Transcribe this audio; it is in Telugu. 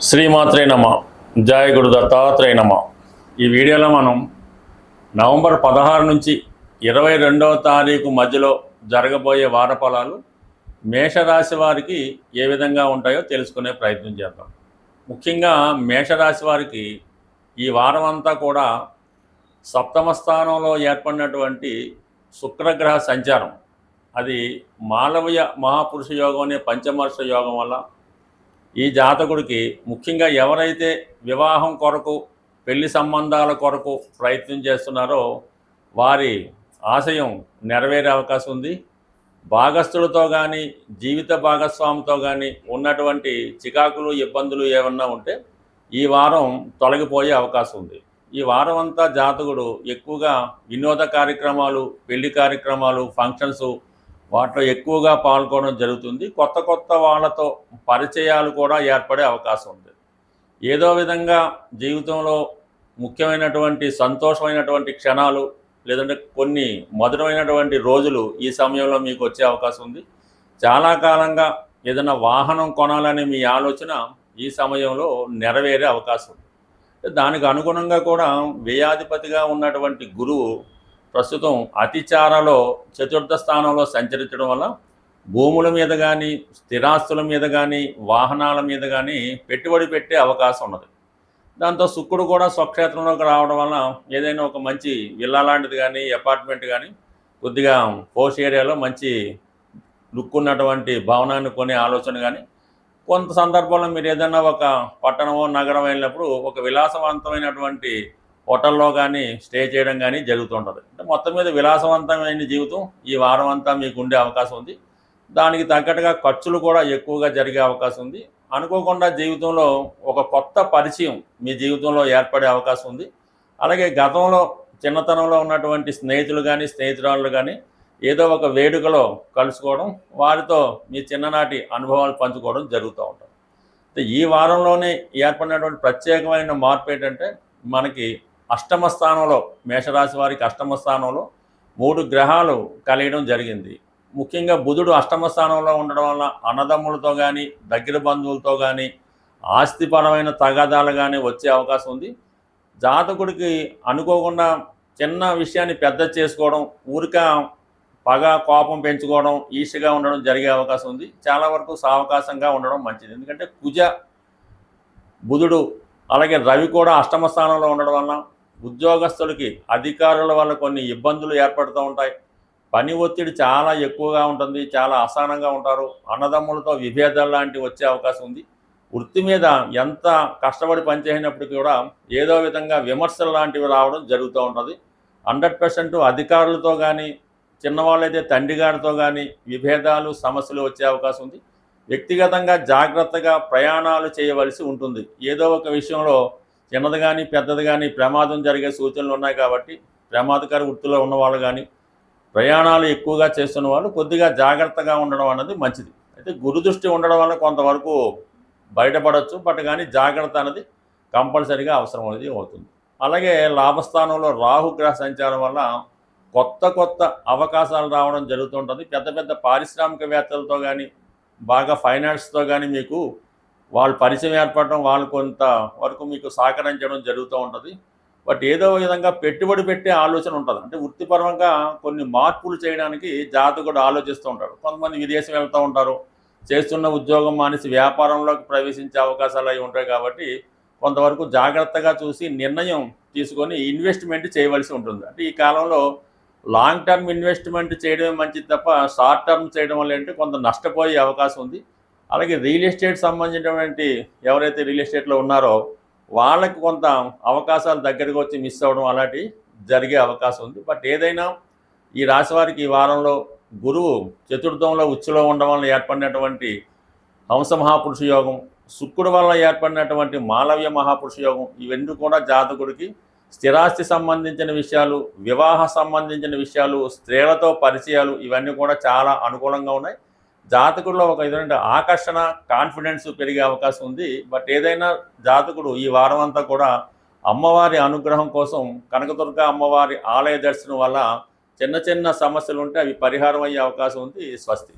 శ్రీమాత్రే నమ. జయ గురు దత్తాత్రేయ నమ. ఈ వీడియోలో మనం నవంబర్ 16 నుంచి 22వ తారీఖు మధ్యలో జరగబోయే వార ఫలాలు మేషరాశి వారికి ఏ విధంగా ఉంటాయో తెలుసుకునే ప్రయత్నం చేద్దాం. ముఖ్యంగా మేషరాశి వారికి ఈ వారం అంతా కూడా సప్తమ స్థానంలో ఏర్పడినటువంటి శుక్రగ్రహ సంచారం, అది మాలవ్య మహాపురుష యోగం అనే పంచమర్ష యోగం వల్ల ఈ జాతకుడికి ముఖ్యంగా ఎవరైతే వివాహం కొరకు, పెళ్లి సంబంధాల కొరకు ప్రయత్నం చేస్తున్నారో వారి ఆశయం నెరవేరే అవకాశం ఉంది. భాగస్థులతో కానీ, జీవిత భాగస్వామితో కానీ ఉన్నటువంటి చికాకులు, ఇబ్బందులు ఏమన్నా ఉంటే ఈ వారం తొలగిపోయే అవకాశం ఉంది. ఈ వారం అంతా జాతకుడు ఎక్కువగా వినోద కార్యక్రమాలు, పెళ్లి కార్యక్రమాలు, ఫంక్షన్స్ వాటిలో ఎక్కువగా పాల్గొనడం జరుగుతుంది. కొత్త కొత్త వాళ్ళతో పరిచయాలు కూడా ఏర్పడే అవకాశం ఉంది. ఏదో విధంగా జీవితంలో ముఖ్యమైనటువంటి సంతోషమైనటువంటి క్షణాలు, లేదంటే కొన్ని మధురమైనటువంటి రోజులు ఈ సమయంలో మీకు వచ్చే అవకాశం ఉంది. చాలా కాలంగా ఏదైనా వాహనం కొనాలనే మీ ఆలోచన ఈ సమయంలో నెరవేరే అవకాశం ఉంది. దానికి అనుగుణంగా కూడా వ్యయాధిపతిగా ఉన్నటువంటి గురువు ప్రస్తుతం అతిచారలో చతుర్థ స్థానంలో సంచరించడం వల్ల భూముల మీద కానీ, స్థిరాస్తుల మీద కానీ, వాహనాల మీద కానీ పెట్టుబడి పెట్టే అవకాశం ఉన్నది. దాంతో శుక్రుడు కూడా స్వక్షేత్రంలోకి రావడం వల్ల ఏదైనా ఒక మంచి విల్లా లాంటిది కానీ, అపార్ట్మెంట్ కానీ, కొద్దిగా పోష్ ఏరియాలో మంచి లుక్ ఉన్నటువంటి భవనాన్ని కొనే ఆలోచన కానీ, కొంత సందర్భంలో మీరు ఏదైనా ఒక పట్టణమో నగరం వెళ్ళినప్పుడు ఒక విలాసవంతమైనటువంటి హోటల్లో కానీ స్టే చేయడం కానీ జరుగుతుంటుంది. అంటే మొత్తం మీద విలాసవంతమైన జీవితం ఈ వారం అంతా మీకు ఉండే అవకాశం ఉంది. దానికి తగ్గట్టుగా ఖర్చులు కూడా ఎక్కువగా జరిగే అవకాశం ఉంది. అనుకోకుండా జీవితంలో ఒక కొత్త పరిచయం మీ జీవితంలో ఏర్పడే అవకాశం ఉంది. అలాగే గతంలో చిన్నతనంలో ఉన్నటువంటి స్నేహితులు కానీ, స్నేహితురాళ్ళు కానీ ఏదో ఒక వేడుకలో కలుసుకోవడం, వారితో మీ చిన్ననాటి అనుభవాలు పంచుకోవడం జరుగుతూ ఉంటుంది. ఈ వారంలోనే ఏర్పడినటువంటి ప్రత్యేకమైన మార్పు ఏంటంటే, మనకి అష్టమ స్థానంలో, మేషరాశి వారికి అష్టమ స్థానంలో 3 గ్రహాలు కలియడం జరిగింది. ముఖ్యంగా బుధుడు అష్టమ స్థానంలో ఉండడం వల్ల అన్నదమ్ములతో కానీ, దగ్గర బంధువులతో కానీ ఆస్తిపరమైన తగాదాలు కానీ వచ్చే అవకాశం ఉంది. జాతకుడికి అనుకోకుండా చిన్న విషయాన్ని పెద్ద చేసుకోవడం, ఊరిక పగ, కోపం పెంచుకోవడం, ఈర్ష్యగా ఉండడం జరిగే అవకాశం ఉంది. చాలా వరకు సావకాశంగా ఉండడం మంచిది. ఎందుకంటే కుజ, బుధుడు అలాగే రవి కూడా అష్టమ స్థానంలో ఉండడం వల్ల ఉద్యోగస్తులకి, అధికారుల వల్ల కొన్ని ఇబ్బందులు ఏర్పడుతూ ఉంటాయి. పని ఒత్తిడి చాలా ఎక్కువగా ఉంటుంది, చాలా అసహనంగా ఉంటారు. అన్నదమ్ములతో విభేదాలు లాంటివి వచ్చే అవకాశం ఉంది. వృత్తి మీద ఎంత కష్టపడి పనిచేసినప్పటికీ కూడా ఏదో విధంగా విమర్శలు లాంటివి రావడం జరుగుతూ ఉంటుంది. 100% అధికారులతో కానీ, చిన్నవాళ్ళైతే తండ్రి గారితో కానీ విభేదాలు, సమస్యలు వచ్చే అవకాశం ఉంది. వ్యక్తిగతంగా జాగ్రత్తగా ప్రయాణాలు చేయవలసి ఉంటుంది. ఏదో ఒక విషయంలో చిన్నది కానీ, పెద్దది కానీ ప్రమాదం జరిగే సూచనలు ఉన్నాయి. కాబట్టి ప్రమాదకర వృత్తిలో ఉన్నవాళ్ళు కానీ, ప్రయాణాలు ఎక్కువగా చేస్తున్న వాళ్ళు కొద్దిగా జాగ్రత్తగా ఉండడం అన్నది మంచిది. అయితే గురుదృష్టి ఉండడం వల్ల కొంతవరకు బయటపడవచ్చు, బట్ కానీ జాగ్రత్త అనేది కంపల్సరీగా అవసరం అనేది అవుతుంది. అలాగే లాభస్థానంలో రాహుగ్రహ సంచారం వల్ల కొత్త కొత్త అవకాశాలు రావడం జరుగుతుంటుంది. పెద్ద పెద్ద పారిశ్రామికవేత్తలతో కానీ, బాగా ఫైనాన్స్తో కానీ మీకు వాళ్ళు పరిచయం ఏర్పడడం, వాళ్ళు కొంత వరకు మీకు సహకరించడం జరుగుతూ ఉంటుంది. బట్ ఏదో విధంగా పెట్టుబడి పెట్టే ఆలోచన ఉంటుంది. అంటే వృత్తిపరంగా కొన్ని మార్పులు చేయడానికి జాతకుడు ఆలోచిస్తూ ఉంటాడు. కొంతమంది విదేశం వెళ్తూ ఉంటారు, చేస్తున్న ఉద్యోగం మానేసి వ్యాపారంలోకి ప్రవేశించే అవకాశాలు అవి ఉంటాయి. కాబట్టి కొంతవరకు జాగ్రత్తగా చూసి నిర్ణయం తీసుకొని ఇన్వెస్ట్మెంట్ చేయవలసి ఉంటుంది. అంటే ఈ కాలంలో లాంగ్ టర్మ్ ఇన్వెస్ట్మెంట్ చేయడమే మంచిది తప్ప షార్ట్ టర్మ్ చేయడం వల్ల ఏంటంటే కొంత నష్టపోయే అవకాశం ఉంది. అలాగే రియల్ ఎస్టేట్ సంబంధించినటువంటి ఎవరైతే రియల్ ఎస్టేట్లో ఉన్నారో వాళ్ళకి కొంత అవకాశాలు దగ్గరికి వచ్చి మిస్ అవ్వడం అలాంటివి జరిగే అవకాశం ఉంది. బట్ ఏదైనా ఈ రాశి వారికి ఈ వారంలో గురువు చతుర్థంలో ఉచ్చులో ఉండడం వల్ల ఏర్పడినటువంటి హంస మహాపురుష యోగం, శుక్రుడు వల్ల ఏర్పడినటువంటి మాలవ్య మహాపురుష యోగం, ఇవన్నీ కూడా జాతకుడికి స్థిరాస్తి సంబంధించిన విషయాలు, వివాహ సంబంధించిన విషయాలు, స్త్రీలతో పరిచయాలు ఇవన్నీ కూడా చాలా అనుకూలంగా ఉన్నాయి. జాతకుడిలో ఒక విధమైన ఆకర్షణ, కాన్ఫిడెన్స్ పెరిగే అవకాశం ఉంది. బట్ ఏదైనా జాతకుడు ఈ వారం అంతా కూడా అమ్మవారి అనుగ్రహం కోసం కనకదుర్గ అమ్మవారి ఆలయ దర్శనం వల్ల చిన్న చిన్న సమస్యలు ఉంటే అవి పరిహారం అయ్యే అవకాశం ఉంది. స్వస్తి.